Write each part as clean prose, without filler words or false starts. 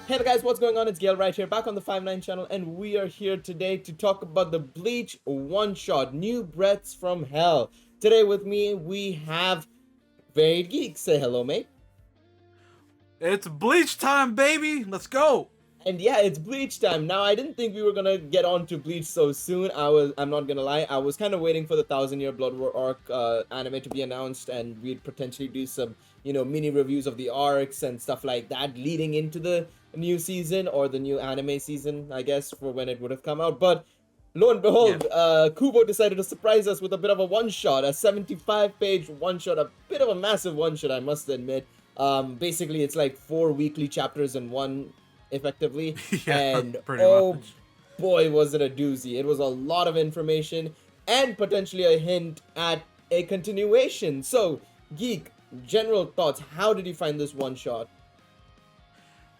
Hey guys, what's going on? It's Gale right here, back on the 5-9 channel, and we are here today to talk about the Bleach one-shot, New Breaths from Hell. Today with me, we have VariedGeek. Say hello, mate. It's bleach time, baby! Let's go! And yeah, it's Bleach time. Now, I didn't think we were gonna get on to Bleach so soon. I'm not gonna lie, I was kind of waiting for the Thousand Year Blood War arc anime to be announced, and we'd potentially do some, mini reviews of the arcs and stuff like that leading into the new season or the new anime season, I guess, for when it would have come out. But lo and Yeah. behold, Kubo decided to surprise us with a bit of a one-shot, a 75-page one-shot, a bit of a massive one-shot, I must admit. Basically, it's like 4 weekly chapters in one, effectively, Yeah, and pretty oh much. boy, was it a doozy. It was a lot of information and potentially a hint at a continuation. So, Geek, general thoughts, how did you find this one shot?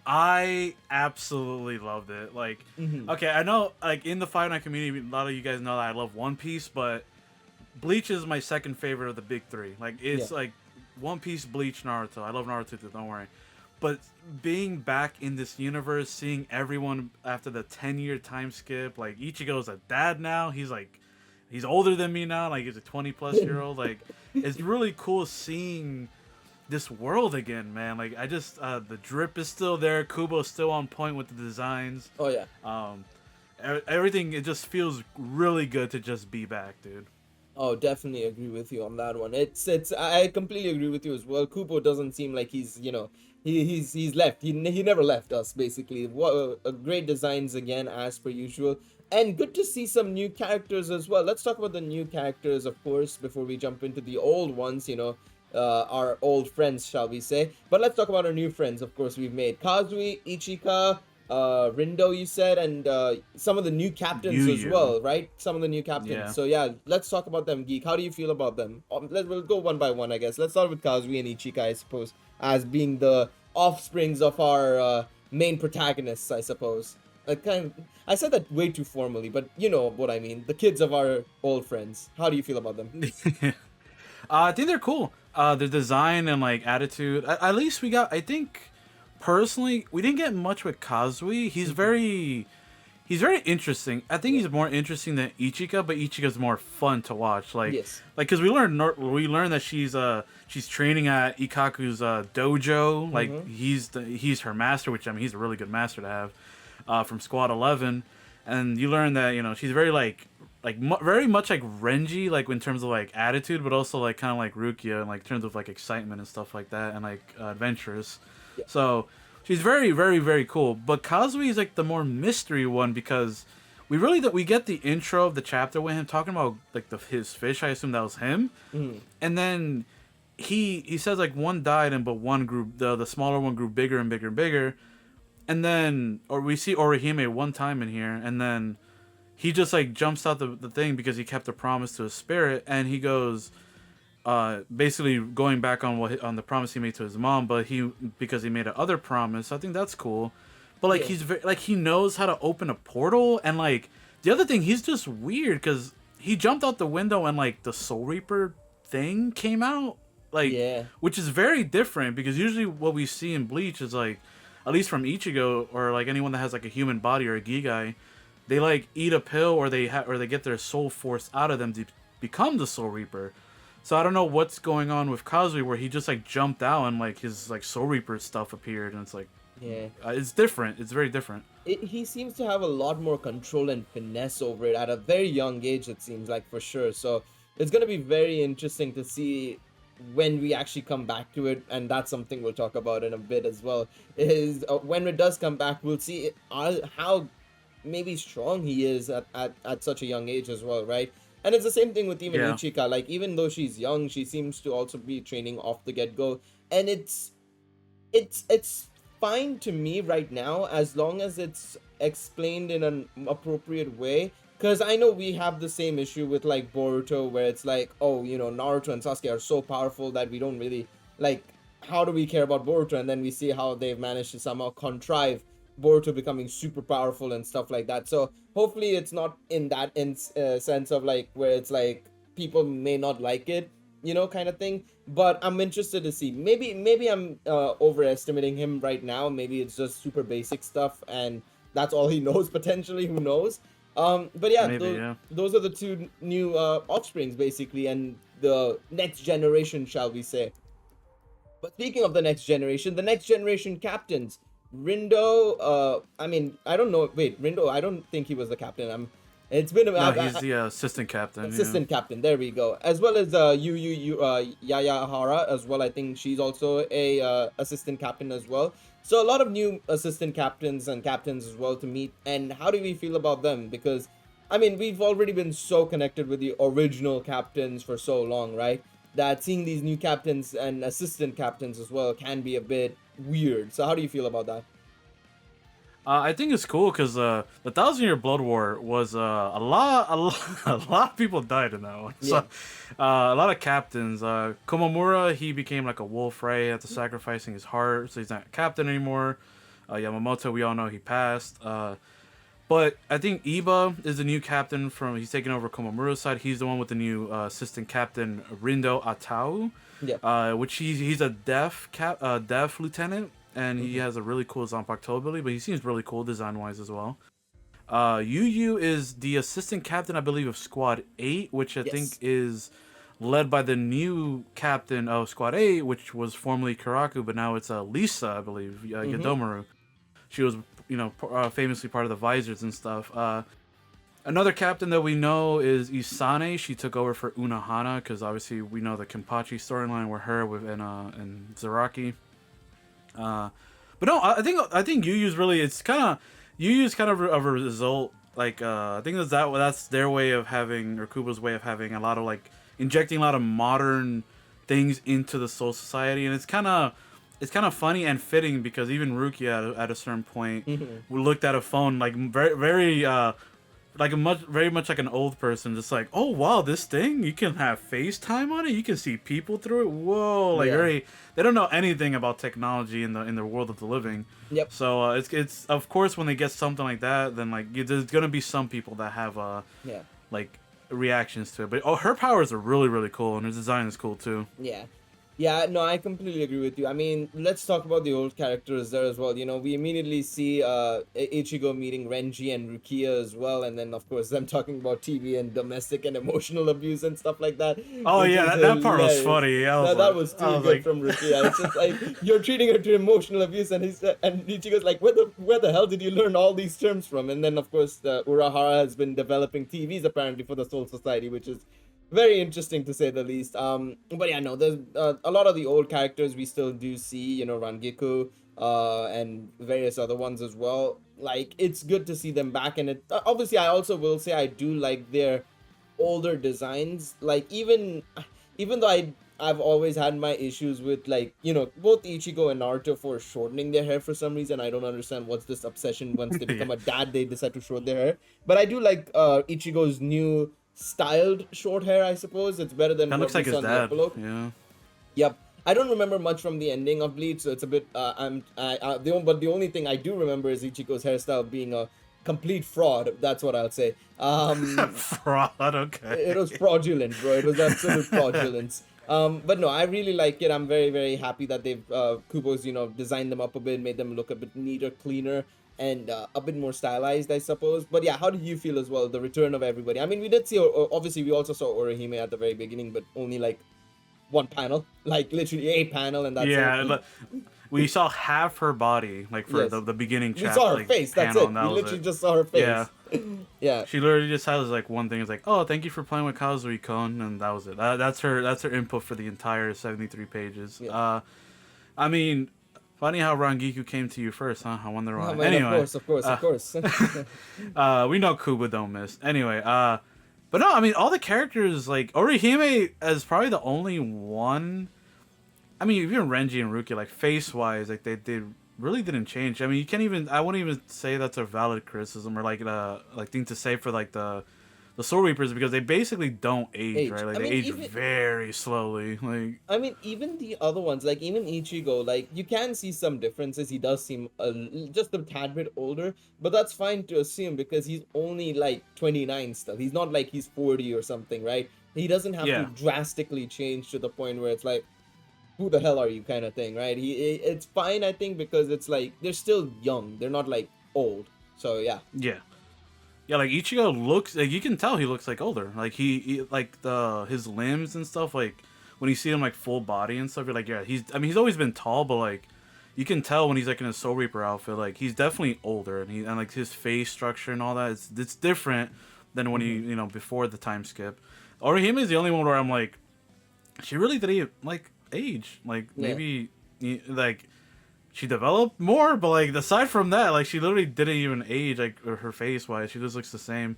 I absolutely loved it. Mm-hmm. Okay, I know, in the Five Night community, a lot of you guys know that I love One Piece, but Bleach is my second favorite of the big three. Yeah. It's like One Piece, Bleach, Naruto. I love Naruto too, don't worry. But being back in this universe, seeing everyone after the 10-year time skip, like Ichigo's a dad now. He's older than me now. Like he's a 20-plus-year-old. Like it's really cool seeing this world again, man. Like I just the drip is still there. Kubo's still on point with the designs. Oh, yeah. Um, everything, it just feels really good to just be back, dude. Oh, definitely agree with you on that one. I completely agree with you as well. Kubo doesn't seem like he's, he's left. He never left us, basically. What great designs again, as per usual. And good to see some new characters as well. Let's talk about the new characters, of course, before we jump into the old ones, our old friends, shall we say. But let's talk about our new friends, of course, we've made. Kazui, Ichika, Rindo, you said, and some of the new captains Yu as Yu. well, right? Some of the new captains. Yeah. So yeah, let's talk about them, Geek. How do you feel about them? We'll go one by one, I guess. Let's start with Kazui and Ichika, I suppose, as being the offsprings of our main protagonists, I suppose. I said that way too formally, but you know what I mean. The kids of our old friends. How do you feel about them? I think they're cool. Their design and like attitude. At least we got. I think personally, we didn't get much with Kazui. He's very interesting. I think he's more interesting than Ichika, but Ichika's more fun to watch. Yes. Because we learned that she's training at Ikaku's dojo. Like Mm-hmm. he's her master, which I mean he's a really good master to have, from Squad 11. And you learn that she's very very much like Renji, like in terms of like attitude, but also like kind of like Rukia in like terms of like excitement and stuff like that, and like adventurous. Yeah. So she's very, very, very cool. But Kazui is like the more mystery one because we get the intro of the chapter with him talking about like his fish. I assume that was him, Mm-hmm. and then he says like one died and but one grew, the smaller one grew bigger and bigger and bigger, and then or we see Orihime one time in here, and then he just like jumps out the thing because he kept a promise to his spirit, and he goes basically going back on on the promise he made to his mom, but because he made another promise. I think that's cool. But like Yeah. he knows how to open a portal, and like the other thing, he's just weird because he jumped out the window and like the Soul Reaper thing came out, like, Yeah. which is very different because usually what we see in Bleach is like, at least from Ichigo or like anyone that has like a human body or a Gigai, they like eat a pill or they get their soul forced out of them to become the Soul Reaper. So I don't know what's going on with Kazui where he just like jumped out and like his like Soul Reaper stuff appeared, and it's like Yeah. it's different. It's very different. He seems to have a lot more control and finesse over it at a very young age, it seems like, for sure. So it's going to be very interesting to see when we actually come back to it, and that's something we'll talk about in a bit as well. Is when it does come back, we'll see how maybe strong he is at such a young age as well, right? And it's the same thing with even Yeah. Ichika. Like, even though she's young, she seems to also be training off the get-go, and it's fine to me right now as long as it's explained in an appropriate way, because I know we have the same issue with like Boruto, where it's like, oh, Naruto and Sasuke are so powerful that we don't really like, how do we care about Boruto? And then we see how they've managed to somehow contrive Boruto becoming super powerful and stuff like that. So hopefully it's not in that sense of like where it's like people may not like it, kind of thing. But I'm interested to see. Maybe I'm overestimating him right now. Maybe it's just super basic stuff, and that's all he knows potentially. Who knows? But yeah, Maybe, yeah. those are the two new offsprings basically, and the next generation, shall we say? But speaking of the next generation captains, Rindo. I mean, I don't know. Wait, Rindo. I don't think he was the captain. It's been. No, he's the assistant captain. Yeah. Assistant captain. There we go. As well as Yaya Hara as well. I think she's also a assistant captain as well. So a lot of new assistant captains and captains as well to meet. And how do we feel about them? Because I mean, we've already been so connected with the original captains for so long, right? That seeing these new captains and assistant captains as well can be a bit weird. So how do you feel about that? I think it's cool because the Thousand Year Blood War was a lot of people died in that one. So Yeah. a lot of captains. Komamura, he became like a wolf, right? After sacrificing his heart, so he's not a captain anymore. Yamamoto, we all know he passed. But I think Iba is the new captain from. He's taking over Komamura's side. He's the one with the new assistant captain Rindo Atau, Yeah. which he's a deaf lieutenant, and he has a really cool Zanpakuto ability. But he seems really cool design wise as well. Yu Yu is the assistant captain, I believe, of Squad 8, which I think Yes. is led by the new captain of Squad 8, which was formerly Karaku, but now it's Lisa, I believe, Mm-hmm. Yadomaru. She was, famously part of the Visors and stuff. Another captain that we know is Isane. She took over for Unohana because obviously we know the Kenpachi storyline with her and Zaraki. But no, I think Yu Yu's really it's kind of Yu Yu's kind of a result. Like I think that's their way of having, or Kubo's way of having, a lot of like injecting a lot of modern things into the Soul Society, and it's kind of funny and fitting because even Rukia at a certain point we looked at a phone like very like very much like an old person, just like, oh wow, this thing you can have FaceTime on it, you can see people through it. Whoa, like Yeah. very they don't know anything about technology in the world of the living. Yep. So it's of course when they get something like that, then like there's gonna be some people that have Yeah. like reactions to it. But her powers are really really cool, and her design is cool too. Yeah. Yeah, no, I completely agree with you. I mean, let's talk about the old characters there as well. We immediately see Ichigo meeting Renji and Rukia as well, and then of course them talking about TV and domestic and emotional abuse and stuff like that. Oh Which yeah, is that part was hilarious. funny. That was I too was good like, from Rukia. It's just like you're treating her to emotional abuse, and Ichigo's like, where the hell did you learn all these terms from? And then of course Urahara has been developing TVs apparently for the Soul Society, which is very interesting to say the least. But yeah, no, there's a lot of the old characters we still do see. Rangiku, and various other ones as well. Like it's good to see them back, and it obviously I also will say I do like their older designs. Like even though I've always had my issues with like both Ichigo and Naruto for shortening their hair for some reason. I don't understand what's this obsession. Once they yeah, become a dad, they decide to short their hair. But I do like Ichigo's new styled short hair. I suppose it's better than that what looks we like his saw in the dad. epilogue. Yeah. Yep. I don't remember much from the ending of Bleach, so it's a bit. But the only thing I do remember is Ichigo's hairstyle being a complete fraud. That's what I'll say. Fraud. It Okay. was fraudulent, bro. It was absolute fraudulence. But no, I really like it. I'm very, very happy that they've Kubo's, designed them up a bit, made them look a bit neater, cleaner, and a bit more stylized, I suppose. But yeah, how do you feel as well? The return of everybody. I mean, we did see, obviously, we also saw Orihime at the very beginning, but only like one panel, like literally a panel, and that's Yeah, it. but we saw half her body, like for Yes, the beginning we chat, saw her like face. That's panel, it. and We that was literally it. just saw her Yeah, face. Yeah. she literally just has like one thing. It's like, oh, thank you for playing with Kazui-kun, and that was it. That's her input for the entire 73 pages. Yeah. I mean, funny how Rangiku came to you first, huh? I wonder why. I mean, Anyway, of course. we know Kuba don't miss. Anyway, but no, I mean all the characters like Orihime is probably the only one. I mean, even Renji and Rukia, like face wise, like they really didn't change. I mean, you can't even. I wouldn't even say that's a valid criticism or like thing to say for like the Soul Reapers because they basically don't age, Age. right? Like I they mean, age even very slowly. Like even the other ones, like even Ichigo, like you can see some differences. He does seem just a tad bit older, but that's fine to assume because he's only like 29 still. He's not like he's 40 or something, right? He doesn't have to Yeah. drastically change to the point where it's like, who the hell are you kind of thing, right? It's fine, I think, because it's like they're still young. They're not like old. So yeah. Yeah. Yeah, like Ichigo looks like you can tell he looks like older. Like he like the his limbs and stuff. Like when you see him like full body and stuff, you're like, yeah, he's. I mean, he's always been tall, but like you can tell when he's like in a Soul Reaper outfit, like he's definitely older, and like his face structure and all that. It's different than when he Hmm. before the time skip. Orihime is the only one where I'm like, she really didn't like age. Like Yeah. maybe like she developed more, but like aside from that, like she literally didn't even age like her face wise. She just looks the same.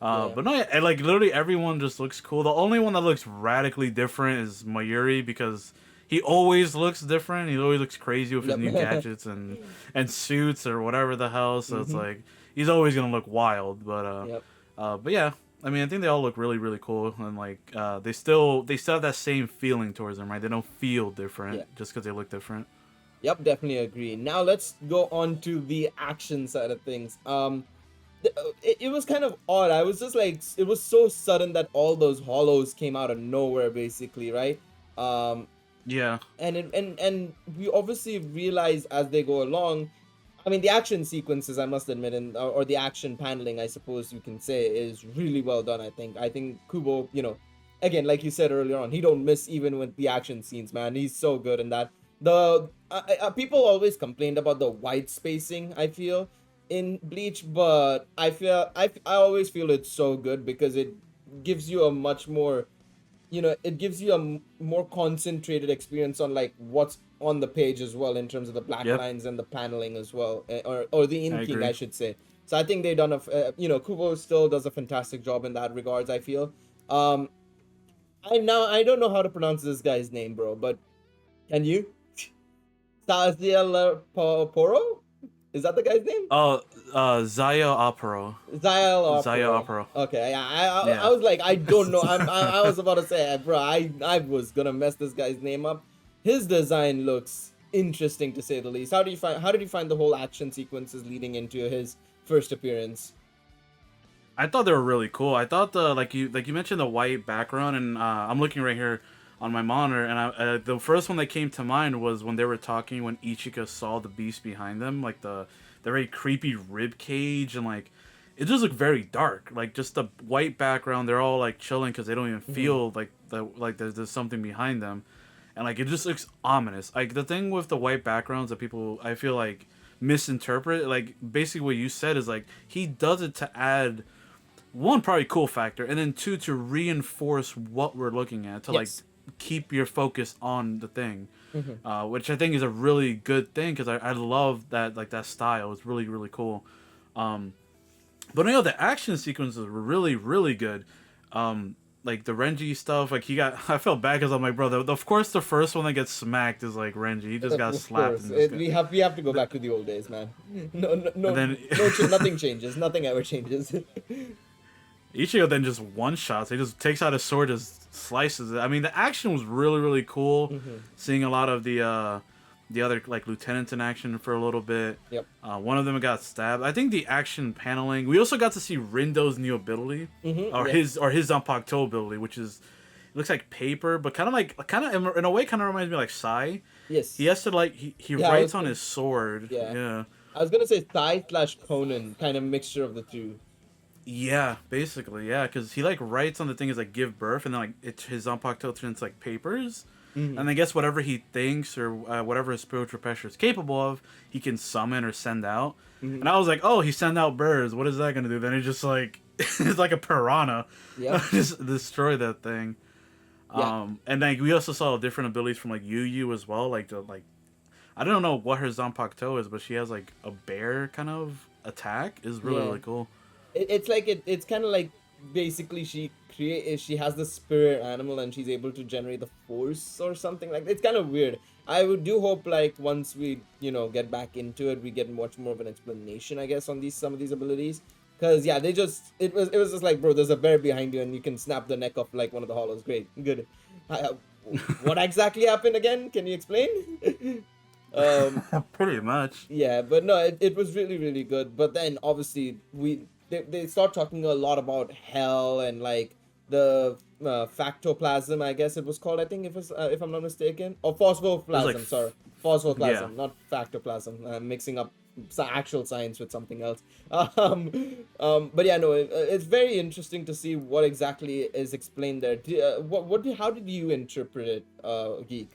Yeah. But no, and, like literally everyone just looks cool. The only one that looks radically different is Mayuri because he always looks different. He always looks crazy with his new Yep. gadgets and suits or whatever the hell. So it's Hmm. like he's always gonna look wild. Yep. But yeah, I mean I think they all look really really cool and like they still have that same feeling towards them, right? They don't feel different Yeah. just because they look different. Yep. Definitely agree. Now let's go on to the action side of things. It was kind of odd. I was just like, it was so sudden that all those hollows came out of nowhere, basically, right? Um, Yeah. and we obviously realize as they go along. I mean, the action sequences, I must admit, and or the action paneling, I suppose you can say, is really well done. I think Kubo, again, like you said earlier on, he don't miss even with the action scenes, man. He's so good in that. People always complained about the white spacing, I feel, in Bleach, but I always feel it's so good because it gives you a much more, it gives you a more concentrated experience on like what's on the page as well, in terms of the black Yep. lines and the paneling as well, or the I inking, I agree. should say. So I think they done Kubo still does a fantastic job in that regards, I feel. um I don't know how to pronounce this guy's name, bro, but can you? Saziel Poro, is that the guy's name? Oh, Zaya Opera. Zial Zaya Opera. Opera. Okay, yeah, I Yeah. was like, I don't know. I was about to say, bro, I was gonna mess this guy's name up. His design looks interesting to say the least. How did you find the whole action sequences leading into his first appearance? I thought they were really cool. I thought the like you mentioned the white background, and I'm looking right here on my monitor, and the first one that came to mind was when they were talking when Ichika saw the beast behind them, like the very creepy rib cage, and like it just looked very dark. Like just the white background, they're all like chilling because they don't even Hmm. feel like there's something behind them, and like it just looks ominous. Like the thing with the white backgrounds that people I feel like misinterpret, like basically what you said is like he does it to add one probably cool factor, and then two to reinforce what we're looking at to like Yes. keep your focus on the thing, Hmm. which I think is a really good thing because I love that like that style. It's really really cool. Um, but the action sequences were really really good. Like the Renji stuff, like he got. I felt bad because I'm like, bro. Of course, the first one that gets smacked is like Renji. He just got Of slapped course, and just got. we have to go back to the old days, man. No, no, And no, then no, nothing changes. Nothing ever changes. Ichigo then just one shots. He just takes out his sword, just slices it. I mean, the action was really, really cool. Hmm. Seeing a lot of the other like lieutenants in action for a little bit. Yep. One of them got stabbed. I think the action paneling. We also got to see Rindo's new ability, Hmm. or Yeah. his Zanpakuto ability, which is it looks like paper, but kind of in a way kind of reminds me of, like Sai. He Yes. has to like he Yeah. writes on his sword. Yeah. Yeah. I was gonna say Thai slash Conan, kind of mixture of the two. Yeah, basically, yeah, because he like writes on the thing as like give birth, and then like his Zanpakuto turns like papers, Hmm. and I guess whatever he thinks or whatever his spiritual pressure is capable of, he can summon or send out. Hmm. And I was like, oh, he send out birds. What is that gonna do? Then he just like it's like a piranha, Yep. just destroy that thing. Yeah. And then we also saw different abilities from like Yu as well. Like the like I don't know what her Zanpakuto is, but she has like a bear kind of attack. Is really Yeah. really cool. It's like it's kind of like basically she has the spirit animal and she's able to generate the force or something like that. It's kind of weird. I would do hope like once we get back into it, we get much more of an explanation, I guess, on these some of these abilities. Cause yeah, it was just like, bro, there's a bear behind you and you can snap the neck off like one of the hollows. Great, good. Uh, what exactly happened again? Can you explain? um, Pretty much. yeah, but no, it was really really good. But then obviously they start talking a lot about hell and like factoplasm, I guess it was called. I think if I'm not mistaken, or There's like, phosphoplasm. Sorry, yeah. phosphoplasm, not factoplasm. I'm mixing up actual science with something else. Um, but yeah, no, it's very interesting to see what exactly is explained there. How did you interpret it, Geek?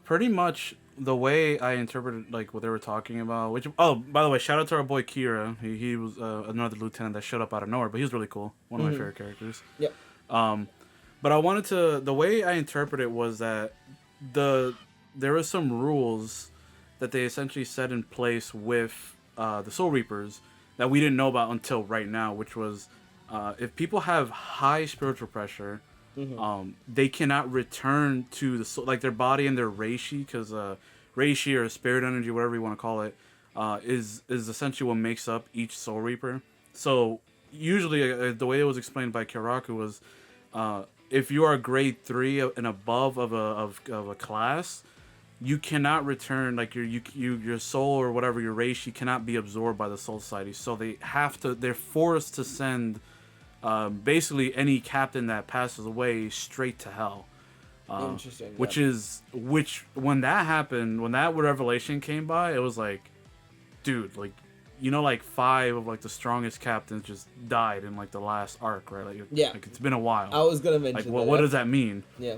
Pretty much the way I interpreted like what they were talking about. Which, oh, by the way, shout out to our boy Kira. He was another lieutenant that showed up out of nowhere, but he was really cool. One of my Mm-hmm. favorite characters. Yeah. Um, but I wanted to. The way I interpret it was that the there were some rules that they essentially set in place with the Soul Reapers that we didn't know about until right now, which was if people have high spiritual pressure, Mm-hmm. they cannot return to the soul, like their body and their reishi, because reishi or spirit energy, whatever you want to call it, is essentially what makes up each Soul Reaper. So usually, the way it was explained by Kiraku was, if you are grade 3 and above of a class, you cannot return like your soul or whatever your reishi cannot be absorbed by the Soul Society. So they're forced to send basically any captain that passes away straight to hell. Interesting. Yeah. Which when that happened, when that revelation came by, it was like, dude, like, like 5 of like the strongest captains just died in like the last arc, right? Yeah. Like it's been a while. I was gonna Like, mention what that. does that mean? Yeah.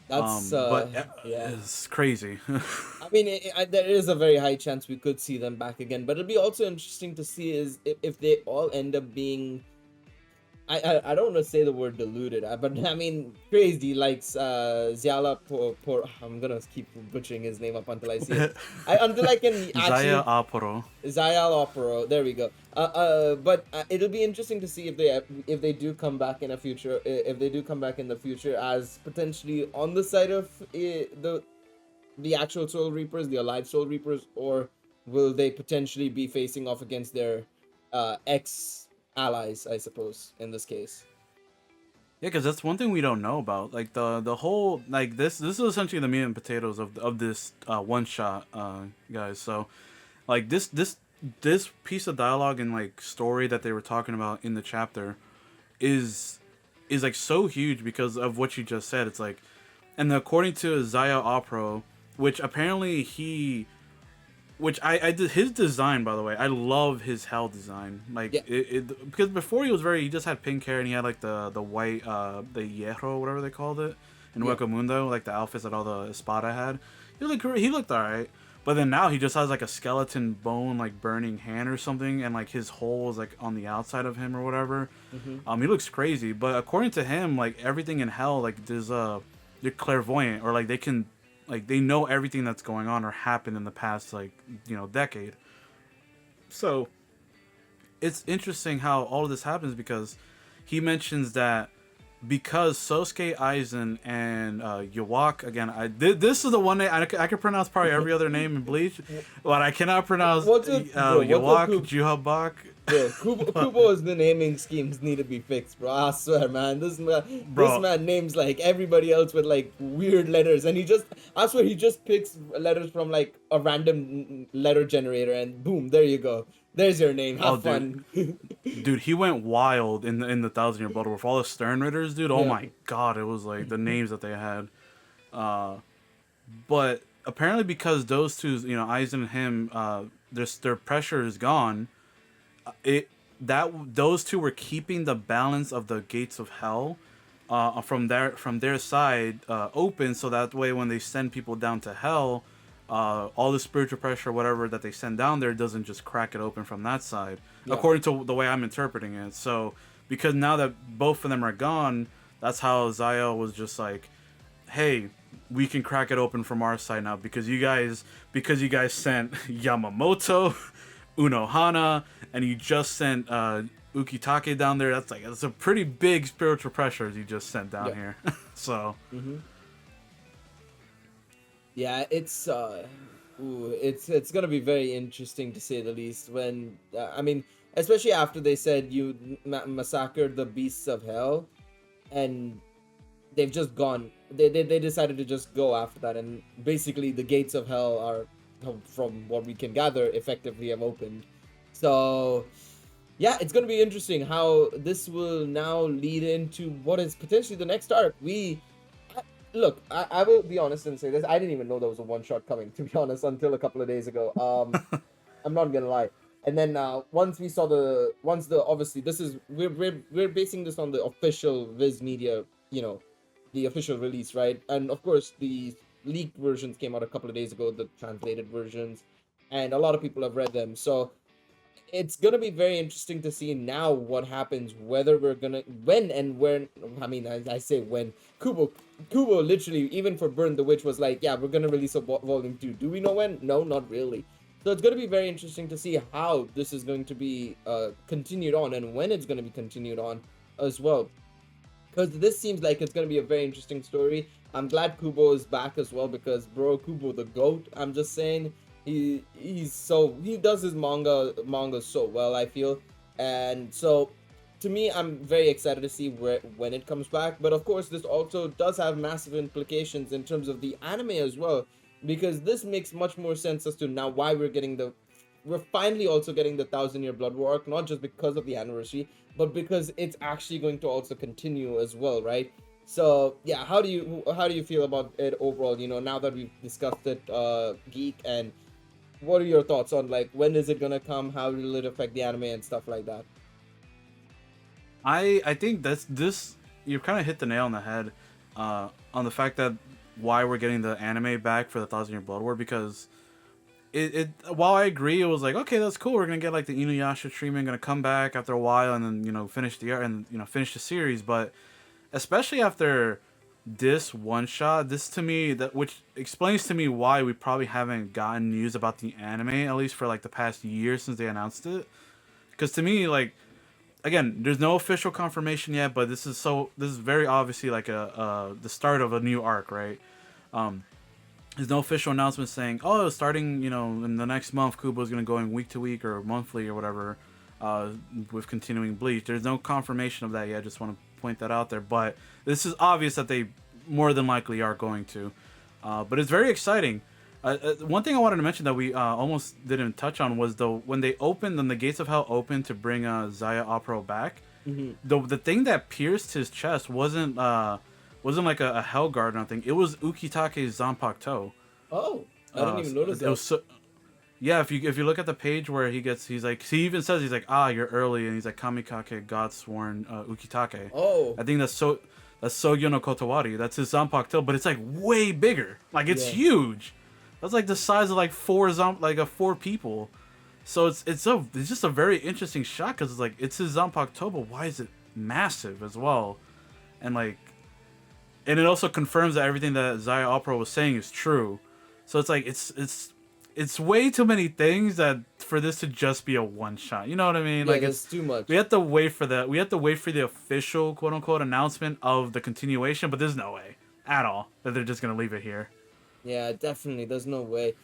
That's But yeah. it's crazy. I mean, there is a very high chance we could see them back again, but it'll be also interesting to see is if they all end up being. I don't want to say the word diluted, but I mean crazy like Ziala I'm gonna keep butchering his name up until I see it. Until I can Zaya actually Aporo. Zayal Opero. There we go. But it'll be interesting to see if they do come back in a future. If they do come back in the future as potentially on the side of the actual Soul Reapers, the alive Soul Reapers, or will they potentially be facing off against their ex allies? I suppose in this case. Yeah, because that's one thing we don't know about. Like the whole like this is essentially the meat and potatoes of this one shot, guys. So like this piece of dialogue and like story that they were talking about in the chapter is like so huge because of what you just said. It's like, and according to Zaya Opro, which apparently which I did his design, by the way. I love his hell design. Like Yeah. because before he just had pink hair and he had like the white the hierro, whatever they called it in Yeah. Hueco like the outfits that all the Espada had. He looked alright. But then now he just has like a skeleton bone like burning hand or something, and like his hole is like on the outside of him or whatever. Mm-hmm. He looks crazy. But according to him, like everything in hell, like they're clairvoyant, or like they can, like they know everything that's going on or happened in the past like decade. So it's interesting how all of this happens because he mentions that because Sosuke Aizen and Yawak, again, this is the one name I could pronounce probably every other name in Bleach, but I cannot pronounce What's with bro? Yawak, Juhabak. Bro, Kubo's the naming schemes need to be fixed, bro. I swear, man. This Bro, man names like everybody else with like weird letters, and I swear, he just picks letters from like a random letter generator, and boom, there you go. There's your name. oh Have dude, fun. he went wild in the Thousand Year Blood War for all the Stern Raiders, dude. Oh Yeah. my god, it was like the names that they had. Uh, but apparently because those two, Aizen and him, their pressure is gone. It that those two were keeping the balance of the gates of hell, from their side, open, so that way when they send people down to hell, all the spiritual pressure, whatever that they send down there, doesn't just crack it open from that side, Yeah. according to the way I'm interpreting it. So because now that both of them are gone, that's how Zaya was just like, hey, we can crack it open from our side now because you guys sent Yamamoto, Unohana, and you just sent Ukitake down there. That's a pretty big spiritual pressure you just sent down Yeah. here. So Mm-hmm. Yeah, it's gonna be very interesting to say the least. When I mean, especially after they said you massacred the beasts of hell, and they've just gone. They decided to just go after that, and basically the gates of hell are, from what we can gather, effectively have opened. So Yeah, it's going to be interesting how this will now lead into what is potentially the next arc. I, look, I will be honest and say this. I didn't even know there was a one shot coming, to be honest, until a couple of days ago. I'm not gonna lie. And then once we saw once the obviously this is we're basing this on the official Viz Media, you know, the official release, right? And of course the leaked versions came out a couple of days ago, the translated versions, and a lot of people have read them. So it's gonna be very interesting to see now what happens, whether we're gonna when and when. I mean, I say when. Kubo literally, even for Burn the Witch, was like, yeah, we're gonna release a volume 2. Do we know when? No, not really. So it's gonna be very interesting to see how this is going to be continued on, and when it's gonna be continued on as well, because this seems like it's going to be a very interesting story. I'm glad Kubo is back as well, because bro, Kubo the goat. I'm just saying, he does his manga so well, I feel. And so to me, I'm very excited to see when it comes back. But of course, this also does have massive implications in terms of the anime as well, because this makes much more sense as to now why we're finally also getting the Thousand Year Blood War arc, not just because of the anniversary, but because it's actually going to also continue as well, right? So yeah, how do you feel about it overall? You know, now that we've discussed it, Geek, and what are your thoughts on, like, when is it gonna come? How will it affect the anime and stuff like that? I think that's this. You kind of hit the nail on the head on the fact that why we're getting the anime back for the Thousand Year Blood War, because it while I agree it was like, okay, that's cool, we're gonna get like the Inuyasha treatment, gonna come back after a while and then finish the art and finish the series, but especially after this one shot, this to me that which explains to me why we probably haven't gotten news about the anime at least for like the past year since they announced it. Because to me, like, again, there's no official confirmation yet, but this is very obviously like a the start of a new arc, right? Um, there's no official announcement saying, oh, starting in the next month, Kubo's gonna go in week to week or monthly or whatever, uh, with continuing Bleach. There's no confirmation of that yet. I just want to point that out there, but this is obvious that they more than likely are going to. But it's very exciting. One thing I wanted to mention that we almost didn't touch on was when they opened, when the gates of hell opened to bring Zaya Opero back. Mm-hmm. The thing that pierced his chest wasn't like a hell guard or nothing. It was Ukitake's Zanpakuto. Oh, I didn't even notice It that. was so, yeah. If you look at the page where he's like, he even says, he's like, ah, you're early, and he's like, Kamikake, God sworn Ukitake. Oh, I think that's Sogyo no Kotowari. That's his Zanpakuto, but it's like way bigger. Like, it's yeah. huge. That's like the size of like four people. So it's just a very interesting shot, because it's like, it's his Zanpakuto, but why is it massive as well? And like, and it also confirms that everything that Zaya Opera was saying is true. So it's like, it's way too many things that for this to just be a one shot. You know what I mean? Yeah, Like, that's too much. we have to wait for that. We have to wait for the official quote unquote announcement of the continuation. But there's no way at all that they're just gonna leave it here. Yeah, definitely. There's no way.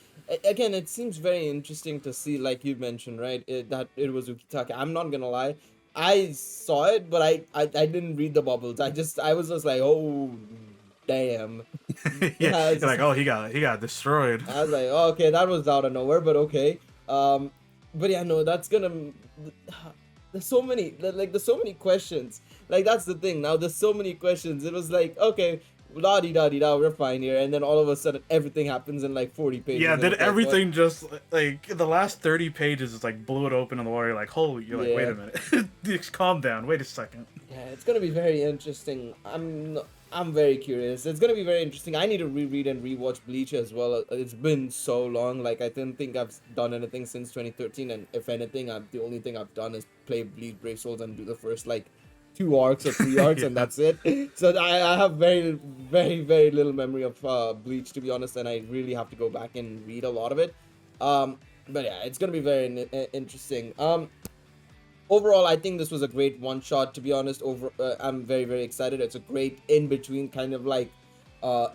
Again, it seems very interesting to see, like you mentioned, right? That it was Ukitake. I'm not gonna lie. I saw it, but I didn't read the bubbles. I was just like, oh, damn. Yeah, Yeah, you're like, oh, he got destroyed. I was like, oh, okay, that was out of nowhere, but okay. Um, but yeah, no, that's gonna. There's so many, like, there's so many questions. Like, that's the thing. Now there's so many questions. It was like, okay, la di da di da, we're fine here, and then all of a sudden everything happens in like 40 pages, Yeah, and then it's like, what? everything just like the last 30 pages is like blew it open in the water. You're like, holy, you're like, wait Yeah. a minute, just calm down, wait a second. Yeah, it's gonna be very interesting. I'm very curious. It's gonna be very interesting. I need to reread and rewatch Bleach as well. It's been so long. Like, I didn't think I've done anything since 2013, and if anything, the only thing I've done is play Bleach Brave Souls and do the first like 2 arcs or 3 arcs, and Yeah. that's it. So I have very little memory of Bleach, to be honest, and I really have to go back and read a lot of it. But yeah, it's gonna be very interesting. Overall, I think this was a great one shot, to be honest. I'm very excited. It's a great in between kind of like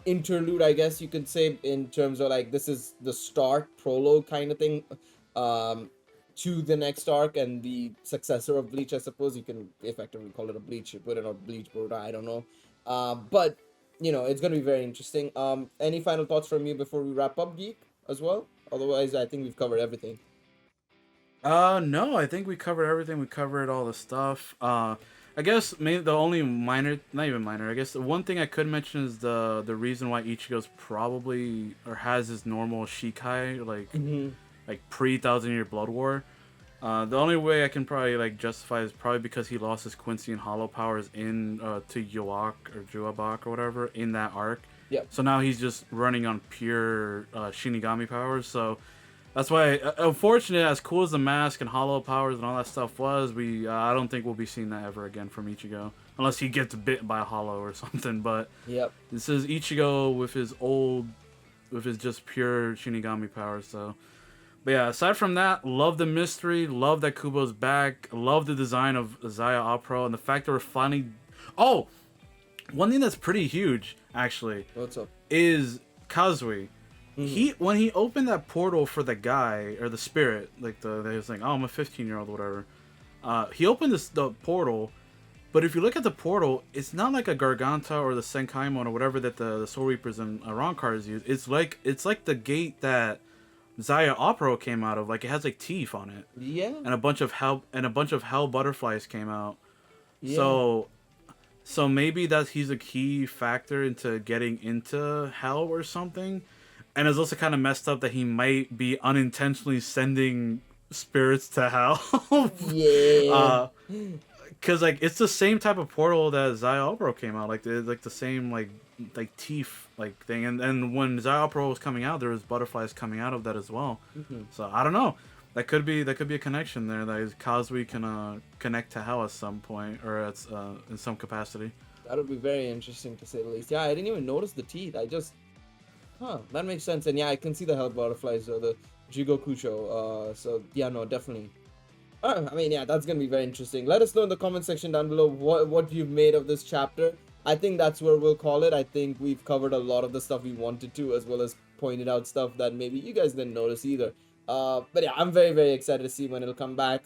interlude, I guess you could say, in terms of like, this is the start prologue kind of thing, um to the next arc and the successor of Bleach. I suppose you can effectively call it a Bleach, put it on Bleach Broda, I don't know. But it's gonna be very interesting. Any final thoughts from you before we wrap up, Geek, as well? Otherwise, I think we've covered everything. No, I think we covered everything. We covered all the stuff. I guess maybe the only minor, not even minor. I guess the one thing I could mention is the reason why Ichigo's probably or has his normal Shikai Hmm. like pre Thousand Year Blood War. The only way I can probably like justify is probably because he lost his Quincy and Hollow powers in to Yuak or Juabak or whatever in that arc. Yep. So now he's just running on pure Shinigami powers. So that's why, unfortunate, as cool as the mask and Hollow powers and all that stuff was, we I don't think we'll be seeing that ever again from Ichigo, unless he gets bit by a Hollow or something. But Yep. this is Ichigo with his just pure Shinigami powers. So, but yeah, aside from that, love the mystery, love that Kubo's back, love the design of Zaya Opro, and the fact that we're finally. Oh, one thing that's pretty huge actually What's up? is Kazui. Hmm. When he opened that portal for the guy or the spirit, like they was like, oh, I'm a 15-year-old, whatever. He opened the portal, but if you look at the portal, it's not like a Garganta or the Senkaimon or whatever that the Soul Reapers and Arankars use. It's like the gate that Zaya Opera came out of. Like it has like teeth on it, Yeah. and a bunch of hell butterflies came out. Yeah. So maybe that he's a key factor into getting into hell or something. And it's also kind of messed up that he might be unintentionally sending spirits to hell. Yeah. uh, Cause like it's the same type of portal that Zyobro came out, like the same like teeth like thing, and when Zyobro was coming out, there was butterflies coming out of that as well. Hmm. So I don't know. That could be a connection there that is Kazui can connect to hell at some point or at in some capacity. That'll be very interesting to say the least. Yeah, I didn't even notice the teeth. That makes sense. And yeah, I can see the hell butterflies or the Jigokusho. So yeah, no, definitely. I mean, yeah, that's gonna be very interesting. Let us know in the comment section down below what you've made of this chapter. I think that's where we'll call it. I think we've covered a lot of the stuff we wanted to, as well as pointed out stuff that maybe you guys didn't notice either. But yeah, I'm very very excited to see when it'll come back.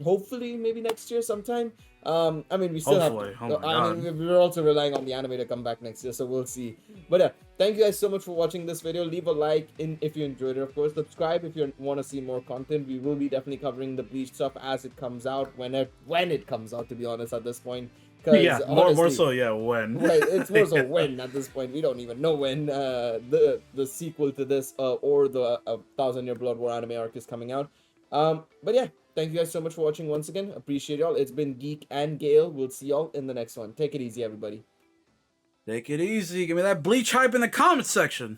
Hopefully maybe next year sometime. I mean, we still have Hopefully, oh to. my I mean, god. we're also relying on the anime to come back next year, so we'll see. But yeah, thank you guys so much for watching this video. Leave a like if you enjoyed it, of course. Subscribe if you want to see more content. We will be definitely covering the Bleach stuff as it comes out, when it comes out, to be honest, at this point. Yeah, Because more honestly, so. Yeah, when. right, it's more so Yeah. when at this point. We don't even know when the sequel to this or the Thousand Year Blood War anime arc is coming out. But yeah, thank you guys so much for watching once again. Appreciate y'all. It's been Geek and Gale. We'll see y'all in the next one. Take it easy, everybody. Take it easy. Give me that bleach hype in the comment section.